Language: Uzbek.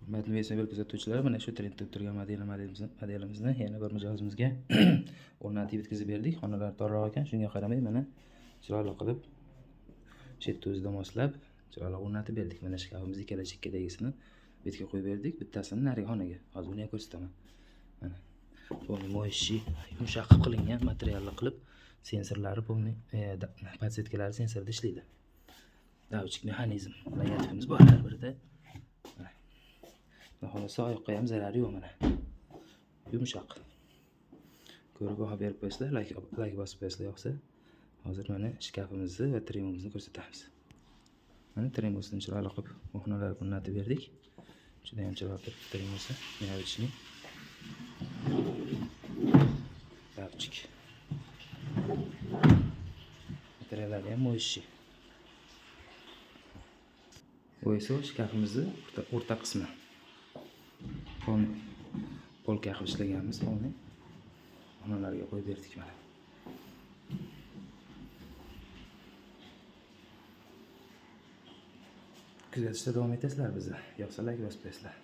Hurmatli videobar kuzatuvchilar, mana shu trendda turgan modelimizni yana bir mijozimizga o'rnatib bitkazib berdik. Xonalar torroq ekan, shunga qaramay mana chiroyli qilib chetda o'zida moslab chiroyli o'rnatib berdik. Mana shkafimiz ikkala chekkadagisini betga qo'yib berdik, bittasini narigi xonaga. Hozir uni ham ko'rsataman. Mana polni moyishi yumshoq qilingan materialni qilib, sensorlari polni podsetkalari sensorda ishlaydi. Davchik mexanizm logotifimiz bor har birida. Xohlasa oyoqqa ham zarari yo'q mana. Yumshoq. Ko'rib baho berib qo'ysizlar, like bosib qo'ysizlar yoqsa. Hozir mana shkafimizni va tremimizni ko'rsatamiz. Mana tremosni chiroyli qilib o'xnalarga o'rnatib berdik. Juda ham chiroyli tremosi, nevichni. Davchik. Materiallari ham moyishi. Bu esa shkafimizni o'rta qismi. Polka qilib ishlaganmiz, polni xonalarga qo'yib berdik mana. Kuzatishda davom etasizlar bizni. Yoqsa like bosib qo'ysizlar.